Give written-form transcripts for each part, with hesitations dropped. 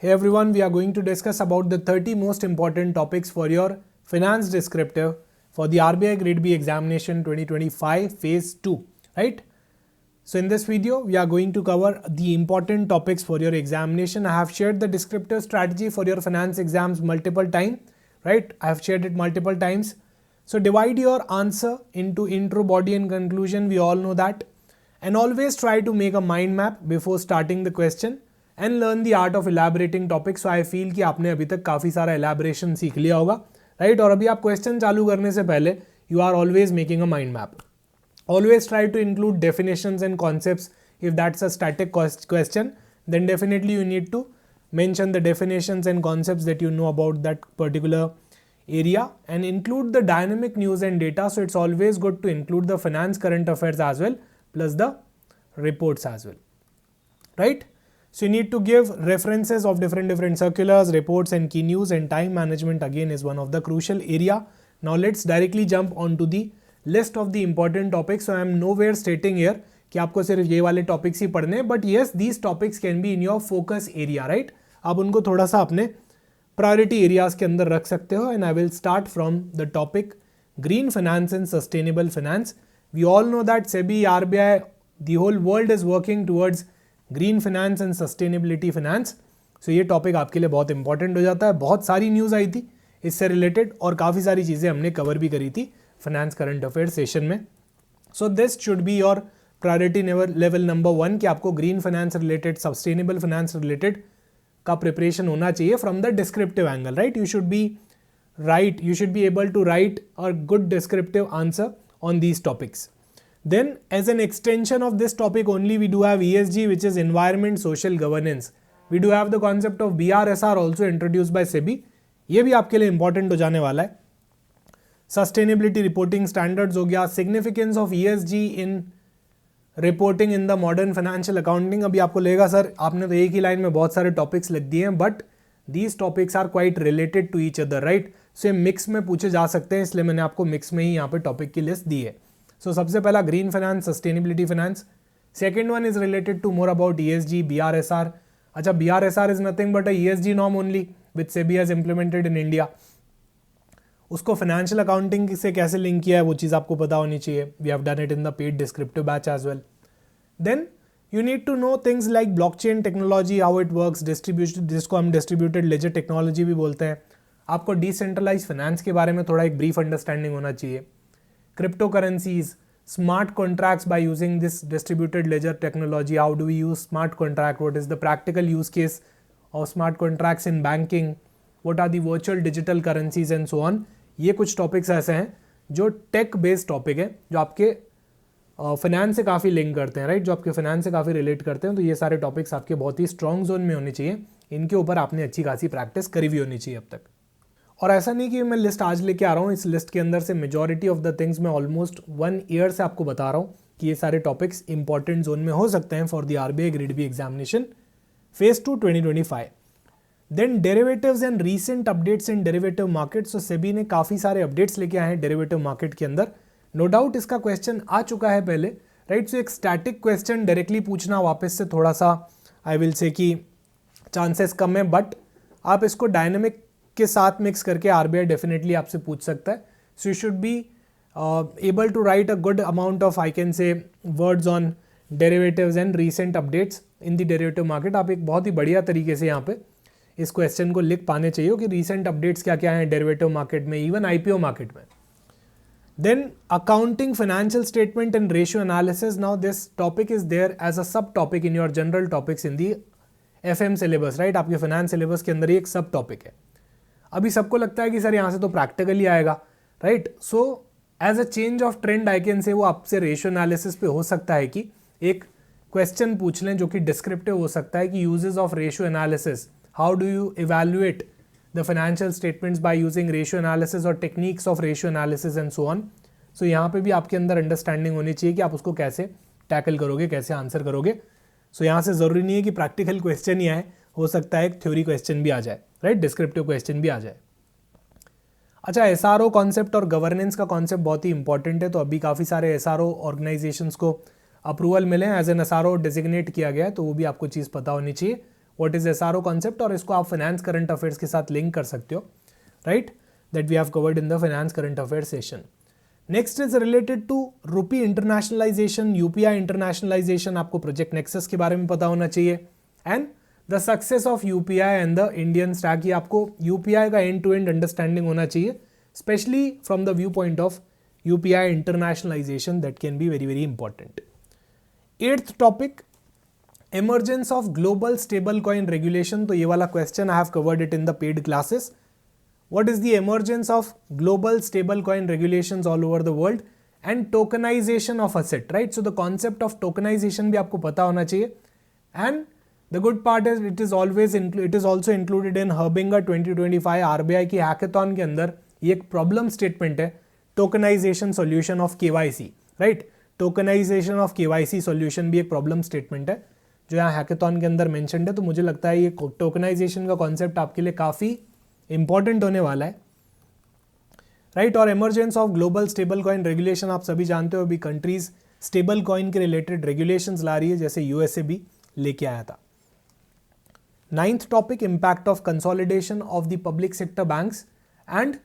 Hey everyone, we are going to discuss about the 30 most important topics for your finance descriptive for the RBI Grade B examination 2025 phase 2, right? So in this video, we are going to cover the important topics for your examination. I have shared the descriptive strategy for your finance exams multiple times, right? I have shared it multiple times. So divide your answer into intro, body and conclusion. We all know that. And always try to make a mind map before starting the question and learn the art of elaborating topics. So I feel कि आपने अभी तक काफ़ी सारा elaboration सीख लिया होगा, right? और अभी आप question चालू करने से पहले you are always making a mind map. Always try to include definitions and concepts. If that's a static question, then definitely you need to mention the definitions and concepts that you know about that particular area and include the dynamic news and data. So it's always good to include the finance current affairs as well, plus the reports as well, right? So you need to give references of different circulars, reports and key news, and time management again is one of the crucial area. Now let's directly jump onto the list of the important topics. So I am nowhere stating here कि आपको सिर्फ ये वाले topics ही पढ़ने हैं, but yes these topics can be in your focus area, right? आप उनको थोड़ा सा अपने प्रायोरिटी एरियाज के अंदर रख सकते हो. And I will start from the topic green finance and sustainable finance. We all know that SEBI, RBI, the whole world is working towards green finance and sustainability finance. So ये topic आपके लिए बहुत important हो जाता है. बहुत सारी news आई थी इससे रिलेटेड और काफ़ी सारी चीज़ें हमने कवर भी करी थी फाइनेंस करंट अफेयर सेशन में. So this should be your priority level number 1 कि आपको green finance related, sustainable finance related का प्रिपरेशन होना चाहिए from the descriptive angle, right? You should be able to write a good descriptive answer on these topics. Then as an extension of this topic only, we do have ESG, which is environment, social governance. We do have the concept of BRSR also introduced by SEBI. ये भी आपके लिए important हो जाने वाला है. Sustainability reporting standards हो गया. Significance of ESG in reporting in the modern financial accounting. अभी आपको लगेगा सर आपने तो एक ही लाइन में बहुत सारे टॉपिक्स लिख दिए हैं, but these topics are quite related to each other, right? So ये मिक्स में पूछे जा सकते हैं, इसलिए मैंने आपको मिक्स में ही यहाँ पे टॉपिक की लिस्ट दी है. So सबसे पहला green finance, sustainability finance. Second one is related to more about ESG, BRSR. अच्छा, BRSR is nothing but a ESG norm only which SEBI has implemented in India. उसको फाइनेंशियल अकाउंटिंग से कैसे link किया है वो चीज़ आपको पता होनी चाहिए. We have done it in the paid descriptive batch as well. Then you need to know things like blockchain technology, how it works, distribution, जिसको हम डिस्ट्रीब्यूटेड लेजर टेक्नोलॉजी भी बोलते हैं. आपको डिसेंट्रलाइज फाइनेंस के बारे में थोड़ा एक ब्रीफ अंडरस्टैंडिंग होना चाहिए. Cryptocurrencies, smart contracts by using this distributed ledger technology. How do we use smart contract? What is the practical use case of smart contracts in banking? What are the virtual digital currencies and so on? ये कुछ topics ऐसे हैं जो take based topic है, जो आपके finance से काफ़ी लिंक करते हैं, राइट? जो आपके फाइनेंस से काफ़ी रिलेट करते हैं. तो ये सारे टॉपिक्स आपके बहुत ही स्ट्रॉन्ग जोन में होने चाहिए. इनके ऊपर आपने अच्छी खासी प्रैक्टिस करी हुई होनी चाहिए अब तक. और ऐसा नहीं कि मैं लिस्ट आज लेके आ रहा हूँ, इस लिस्ट के अंदर से मेजॉरिटी ऑफ द थिंग्स मैं ऑलमोस्ट 1 ईयर से आपको बता रहा हूँ कि ये सारे टॉपिक्स इंपॉर्टेंट जोन में हो सकते हैं for the RBI grade B examination phase 2 2025. Then derivatives and recent updates in derivative market. So SEBI ने काफ़ी सारे अपडेट्स लेके आए हैं डेरिवेटिव मार्केट के अंदर. नो डाउट इसका क्वेश्चन आ चुका है पहले, राइट? सो एक स्टैटिक क्वेश्चन डायरेक्टली पूछना वापस से थोड़ा सा आई विल से कि चांसेस कम है, बट आप इसको डायनेमिक के साथ मिक्स करके आरबीआई डेफिनेटली आपसे पूछ सकता है. So you should be able to write a good amount of, I can say, words on derivatives and recent updates in the derivative market. आप एक बहुत ही बढ़िया तरीके से यहाँ पे इस क्वेश्चन को लिख पाने चाहिए कि रीसेंट अपडेट्स क्या क्या हैं डेरिवेटिव मार्केट में, इवन आईपीओ मार्केट में. Then accounting, financial statement and ratio analysis. Now this topic is there as a sub topic in your general topics in the FM syllabus, right? आपके finance syllabus के अंदर एक सब topic है. अभी सबको लगता है कि सर यहाँ से तो प्रैक्टिकल ही आएगा, right? So as a change of trend I can say वो आपसे रेशियो एनालिसिस पे हो सकता है कि एक क्वेश्चन पूछ लें जो कि डिस्क्रिप्टिव हो सकता है कि uses of ratio analysis, how do you evaluate the financial statements by using ratio analysis और techniques of ratio analysis and so on. So यहाँ पे भी आपके अंदर अंडरस्टैंडिंग होनी चाहिए कि आप उसको कैसे टैकल करोगे, कैसे आंसर करोगे. सो यहाँ से ज़रूरी नहीं है कि प्रैक्टिकल क्वेश्चन ही आए, हो सकता है एक थ्योरी क्वेश्चन भी आ जाए, राइट? डिस्क्रिप्टिव क्वेश्चन भी आ जाए. अच्छा, SRO कॉन्सेप्ट और गवर्नेंस का कॉन्सेप्ट बहुत ही इंपॉर्टेंट है. तो अभी काफ़ी सारे SRO ऑर्गेनाइजेशंस को अप्रूवल मिले हैं, एज एन SRO डिजिग्नेट किया गया है, तो वो भी आपको चीज़ पता होनी चाहिए. व्हाट इज एसआरओ कॉन्सेप्ट, और इसको आप फाइनेंस करंट अफेयर्स के साथ लिंक कर सकते हो, right, that we have covered in the finance current affair session. Next is related to rupee internationalisation, UPI internationalisation. आपको प्रोजेक्ट नेक्सस के बारे में पता होना चाहिए, and the success of UPI and the Indian stack. ये आपको यूपीआई का एंड टू एंड अंडरस्टैंडिंग होना चाहिए, specially from the viewpoint of UPI internationalisation. That can be very very important. 8th topic, emergence of global stable coin regulation. तो ये वाला question I have covered it in the paid classes. What is the emergence of global stable coin regulations all over the world and tokenization of asset, right? So the concept of tokenization भी आपको पता होना चाहिए. And the good part is it is also included in Herbinger 2025 RBI की hackathon के अंदर. ये एक प्रॉब्लम स्टेटमेंट है, tokenisation solution of KYC, right. Tokenisation of KYC solution भी एक प्रॉब्लम स्टेटमेंट है जो यहाँ हैकेथॉन के अंदर मेंशन्ड है. तो मुझे लगता है ये टोकनाइजेशन का कॉन्सेप्ट आपके लिए काफ़ी इंपॉर्टेंट होने वाला है, राइट. और emergence of global stable coin regulation, आप सभी जानते हो अभी कंट्रीज स्टेबल कॉइन के रिलेटेड रेगुलेशंस ला रही है, जैसे यूएसए भी लेके आया था. 9th topic, impact of consolidation of the public sector banks and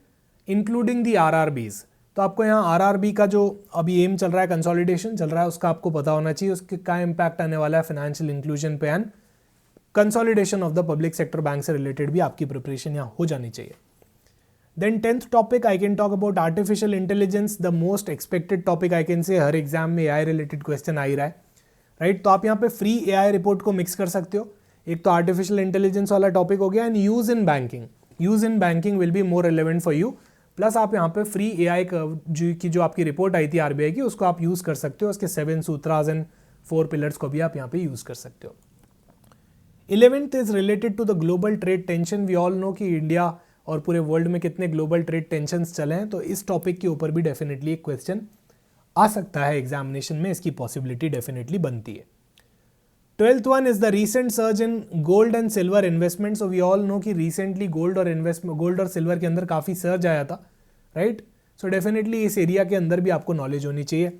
including the RRBs. तो आपको यहाँ आरआरबी का जो अभी एम चल रहा है, कंसोलिडेशन चल रहा है, उसका आपको पता होना चाहिए, उसके क्या इम्पैक्ट आने वाला है फाइनेंशियल इंक्लूजन पे and consolidation of the public sector bank से रिलेटेड भी आपकी प्रिपरेशन यहाँ हो जानी चाहिए. Then 10th topic, I can talk about artificial intelligence, the most expected topic I can say. हर एग्जाम में एआई रिलेटेड क्वेश्चन आ ही रहा है, राइट. तो आप यहाँ पे फ्री एआई रिपोर्ट को मिक्स कर सकते हो. एक तो आर्टिफिशियल इंटेलिजेंस वाला टॉपिक हो गया, and use in banking. Use in banking will be more relevant for you. Plus आप यहाँ पे फ्री एआई की जो आपकी रिपोर्ट आई थी आरबीआई की, उसको आप यूज कर सकते हो. उसके 7 सूत्रास एंड 4 पिलर्स को भी आप यहाँ पे यूज कर सकते हो. 11th is related to the global trade tension. We all know कि इंडिया और पूरे वर्ल्ड में कितने ग्लोबल ट्रेड टेंशंस चले हैं, तो इस टॉपिक के ऊपर भी डेफिनेटली एक क्वेश्चन आ सकता है एग्जामिनेशन में, इसकी पॉसिबिलिटी डेफिनेटली बनती है. 12th one is the recent surge in gold and silver investment. So we all know कि रिसेंटली गोल्ड और सिल्वर के अंदर काफ़ी सर्ज आया था, राइट. सो डेफिनेटली इस एरिया के अंदर भी आपको नॉलेज होनी चाहिए.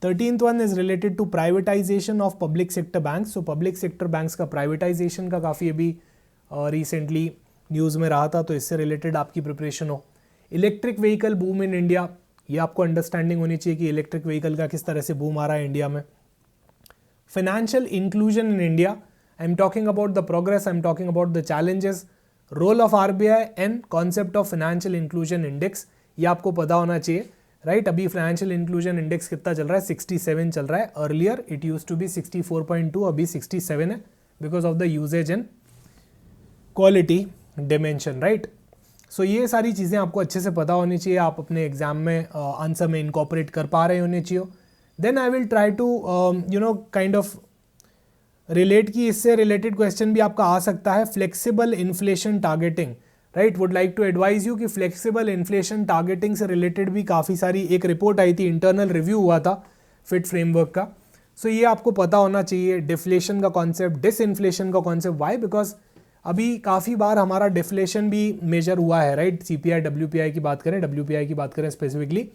13th one is related to privatisation of public sector banks. So public sector banks का प्राइवेटाइजेशन का काफ़ी अभी रिसेंटली न्यूज़ में रहा था, तो इससे रिलेटेड आपकी प्रिपरेशन हो. Electric vehicle boom in India, ये आपको अंडरस्टैंडिंग होनी चाहिए कि इलेक्ट्रिक व्हीकल का किस तरह से बूम आ रहा है इंडिया में. Financial inclusion in India, I am talking about the progress, I am talking about the challenges, role of RBI and concept of financial inclusion index. ये आपको पता होना चाहिए, राइट. अभी फाइनेंशियल इंक्लूजन इंडेक्स कितना चल रहा है, 67 चल रहा है. Earlier it use to be 64.2, अभी 67 है, because of the uses and quality dimension, right. So ये सारी चीज़ें आपको अच्छे से पता होनी चाहिए, आप अपने एग्जाम में आंसर में इनकॉपरेट कर पा रहे होने चाहिए. Then I will try to kind of relate कि इससे रिलेटेड क्वेश्चन भी आपका आ सकता है. Flexible inflation targeting, right. Would like to advise you कि फ्लेक्सिबल इन्फ्लेशन टारगेटिंग से रिलेटेड भी काफ़ी सारी एक रिपोर्ट आई थी, इंटरनल रिव्यू हुआ था फिट फ्रेमवर्क का. सो ये आपको पता होना चाहिए. डिफ्लेशन का कॉन्सेप्ट, डिसइन्फ्लेशन का कॉन्सेप्ट. वाई? बिकॉज अभी काफ़ी बार हमारा डिफ्लेशन भी मेजर हुआ है, राइट. सीपीआई डब्ल्यूपीआई की बात करें, डब्ल्यूपीआई की बात करें स्पेसिफिकली,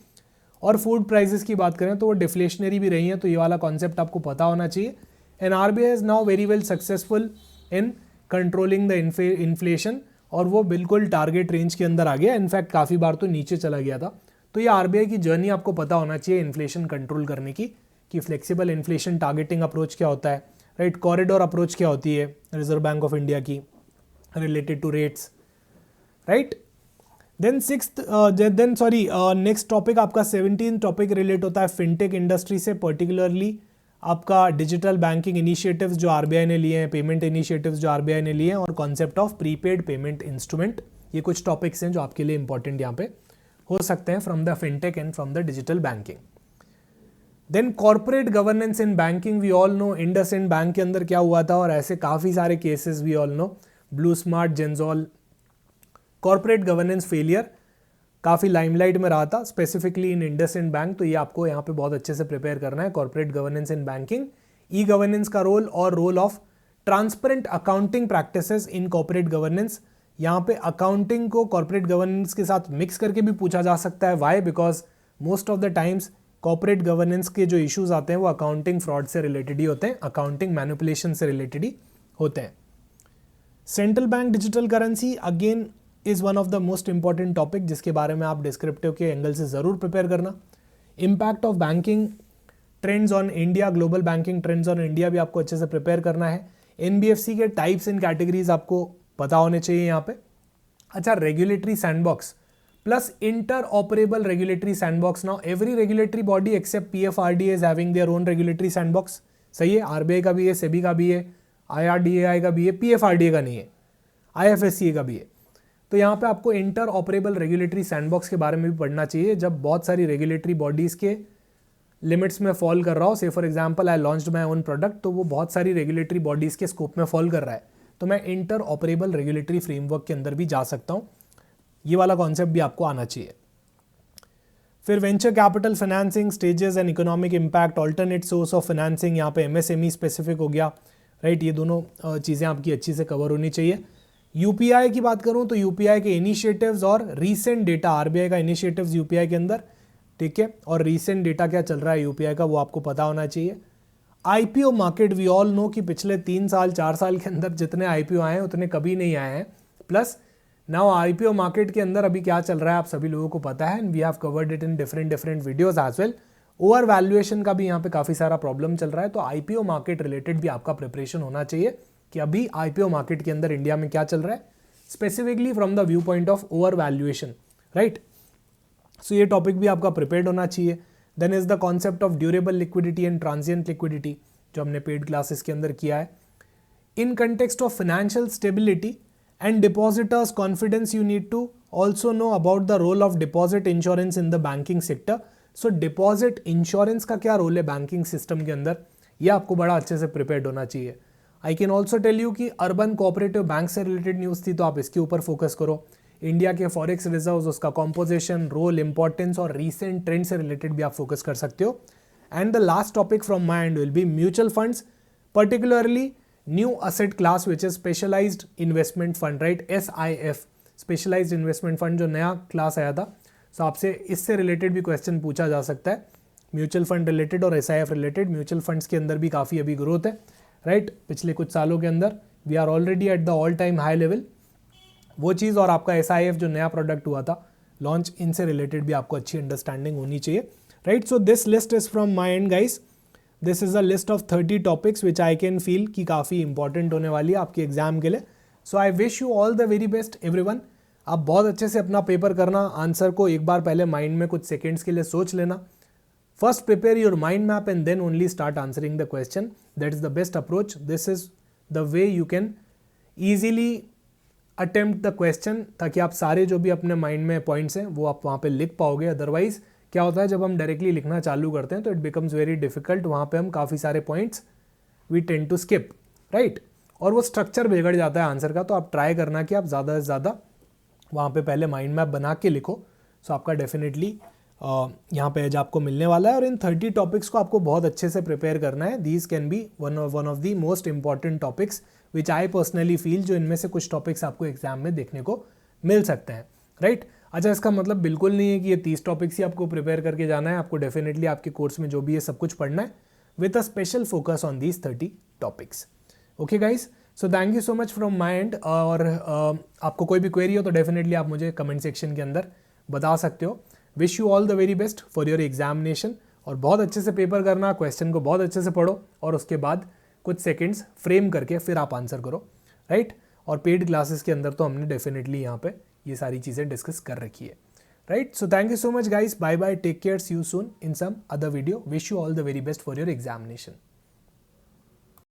और फूड प्राइसेस की बात करें तो वो डिफ्लेशनरी भी रही हैं. तो ये वाला कॉन्सेप्ट आपको पता होना चाहिए. And RBI is now very well successful in controlling the inflation, और वो बिल्कुल टारगेट रेंज के अंदर आ गया. इनफैक्ट काफ़ी बार तो नीचे चला गया था. तो ये आरबीआई की जर्नी आपको पता होना चाहिए इन्फ्लेशन कंट्रोल करने की, कि फ्लेक्सिबल इन्फ्लेशन टारगेटिंग अप्रोच क्या होता है, राइट. कॉरिडोर अप्रोच क्या होती है रिजर्व बैंक ऑफ इंडिया की related to rates, right. Then next topic आपका 17th टॉपिक रिलेट होता है फिनटेक इंडस्ट्री से, पर्टिकुलरली आपका डिजिटल बैंकिंग इनिशिएटिव्स जो आरबीआई ने लिए हैं, पेमेंट इनिशिएटिव्स जो आरबीआई ने लिए हैं, और concept of prepaid payment instrument. ये कुछ टॉपिक्स हैं जो आपके लिए इंपॉर्टेंट यहाँ पे हो सकते हैं from the fintech and from the digital banking. Then corporate governance in banking. We all know IndusInd Bank के अंदर क्या हुआ था, और ऐसे काफ़ी सारे cases we all know. BluSmart, Gensol, corporate governance failure काफ़ी लाइमलाइट में रहा था, स्पेसिफिकली इन इंडसइंड बैंक. तो ये आपको यहाँ पे बहुत अच्छे से प्रिपेयर करना है. Corporate governance in banking, e governance का रोल, और role of transparent accounting practices in corporate governance. यहाँ पे अकाउंटिंग को कॉर्पोरेट गवर्नेंस के साथ मिक्स करके भी पूछा जा सकता है. Why? Because most of the times corporate governance के जो इश्यूज आते हैं वो अकाउंटिंग फ्रॉड से रिलेटेड ही होते हैं, अकाउंटिंग मैनिपुलेशन से रिलेटेड ही होते हैं. Central bank digital currency again is one of the most important topic जिसके बारे में आप डिस्क्रिप्टिव के एंगल से जरूर प्रिपेयर करना. Impact of banking trends on India, global banking trends on India भी आपको अच्छे से प्रिपेयर करना है. एनबीएफसी के टाइप्स एंड कैटेगरीज आपको पता होने चाहिए यहाँ पे. अच्छा, regulatory sandbox plus interoperable regulatory sandbox. Now every regulatory body except PFRDA is having their own regulatory sandbox. सही है, आरबीआई का भी है, सेबी का भी है, आईआरडीएआई का भी है, पीएफआरडीए का नहीं है, आईएफएससीए का भी है. तो यहाँ पे आपको इंटर ऑपरेबल रेगुलेटरी सैंडबॉक्स के बारे में भी पढ़ना चाहिए. जब बहुत सारी रेगुलेटरी बॉडीज के लिमिट्स में फॉल कर रहा हो, से for example I launched my own product, तो वो बहुत सारी रेगुलेटरी बॉडीज के स्कोप में फॉल कर रहा है, तो मैं इंटर ऑपरेबल रेगुलेटरी फ्रेमवर्क के अंदर भी जा सकता हूँ. ये वाला कॉन्सेप्ट भी आपको आना चाहिए. फिर venture capital financing, stages and economic impact, alternate source of financing, यहाँ पे एमएसएमई स्पेसिफिक हो गया, राइट. ये दोनों चीज़ें आपकी अच्छी से कवर होनी चाहिए. यूपीआई की बात करूँ तो यूपीआई के इनिशिएटिव्स और रीसेंट डेटा, आरबीआई का इनिशिएटिव्स यूपीआई के अंदर, ठीक है, और रीसेंट डेटा क्या चल रहा है यूपीआई का वो आपको पता होना चाहिए. IPO market, we all know कि पिछले 3 साल 4 साल के अंदर जितने आईपीओ आए हैं उतने कभी नहीं आए हैं. प्लस नाउ आईपीओ मार्केट के अंदर अभी क्या चल रहा है आप सभी लोगों को पता है, and we have covered it in different videos as well. Overvaluation का भी यहाँ पे काफ़ी सारा प्रॉब्लम चल रहा है, तो आईपीओ मार्केट रिलेटेड भी आपका प्रिपरेशन होना चाहिए कि अभी आईपीओ मार्केट के अंदर इंडिया में क्या चल रहा है, specifically from the viewpoint of overvaluation, right. So ये टॉपिक भी आपका प्रिपेयर्ड होना चाहिए. Then is the concept of durable liquidity and transient liquidity, जो हमने पेड क्लासेस के अंदर किया है. In context of financial stability and depositors confidence, you need to also know about the role of deposit insurance in the banking sector. So deposit insurance का क्या role है banking system के अंदर, ये आपको बड़ा अच्छे से प्रिपेयर्ड होना चाहिए. I can also tell you कि अर्बन कोऑपरेटिव बैंक से रिलेटेड न्यूज़ थी, तो आप इसके ऊपर फोकस करो. इंडिया के फॉरेक्स रिजर्व्स, उसका कॉम्पोजिशन, रोल, इंपॉर्टेंस और रीसेंट ट्रेंड से रिलेटेड भी आप फोकस कर सकते हो. And the last topic from my end will be mutual funds, particularly new asset class which is specialised investment fund, right, SIF, specialised investment fund, जो नया class आया था. सो आपसे इससे रिलेटेड भी क्वेश्चन पूछा जा सकता है, म्यूचुअल फंड रिलेटेड और SIF रिलेटेड. म्यूचुअल फंड्स के अंदर भी काफ़ी अभी ग्रोथ है, राइट. पिछले कुछ सालों के अंदर we are already at the all time high level. वो चीज़ और आपका SIF जो नया प्रोडक्ट हुआ था लॉन्च, इनसे रिलेटेड भी आपको अच्छी अंडरस्टैंडिंग होनी चाहिए, right. So this list is from my and guys. This is a list of 30 topics which I can feel कि काफ़ी इंपॉर्टेंट होने वाली है आपके एग्जाम के लिए. So I wish you all the very best everyone. आप बहुत अच्छे से अपना पेपर करना. आंसर को एक बार पहले माइंड में कुछ सेकेंड्स के लिए सोच लेना. First prepare your mind map and then only start answering the question. That is the best approach. This is the way you can easily attempt the question, ताकि आप सारे जो भी अपने माइंड में पॉइंट्स हैं वो आप वहाँ पे लिख पाओगे. अदरवाइज क्या होता है, जब हम डायरेक्टली लिखना चालू करते हैं तो इट बिकम्स वेरी डिफिकल्ट. वहाँ पे हम काफ़ी सारे points we tend to skip, right, और वो स्ट्रक्चर बिगड़ जाता है आंसर का. तो आप ट्राई करना कि आप ज़्यादा से ज़्यादा वहाँ पे पहले माइंड मैप बना के लिखो. सो आपका डेफिनेटली यहाँ पे एज आपको मिलने वाला है. और इन 30 टॉपिक्स को आपको बहुत अच्छे से प्रिपेयर करना है. These can be one of the most important topics which I personally feel, जो इनमें से कुछ टॉपिक्स आपको एग्जाम में देखने को मिल सकते हैं, राइट. अच्छा, इसका मतलब बिल्कुल नहीं है कि ये 30 टॉपिक्स ही आपको प्रिपेयर करके जाना है. आपको डेफिनेटली आपके कोर्स में जो भी है सब कुछ पढ़ना है with a special focus on these 30 topics. Okay guys, so thank you so much from my and. और आपको कोई भी क्वेरी हो तो डेफिनेटली आप मुझे कमेंट सेक्शन के अंदर बता सकते हो. Wish you all the very best for your examination. और बहुत अच्छे से पेपर करना, क्वेश्चन को बहुत अच्छे से पढ़ो और उसके बाद कुछ सेकेंड्स फ्रेम करके फिर आप आंसर करो, राइट. और पेड क्लासेस के अंदर तो हमने डेफिनेटली यहाँ पे ये सारी चीज़ें डिस्कस कर रखी है, right. So thank you so much guys, bye bye, take care, see you soon in some other video. Wish you all the very best for your examination.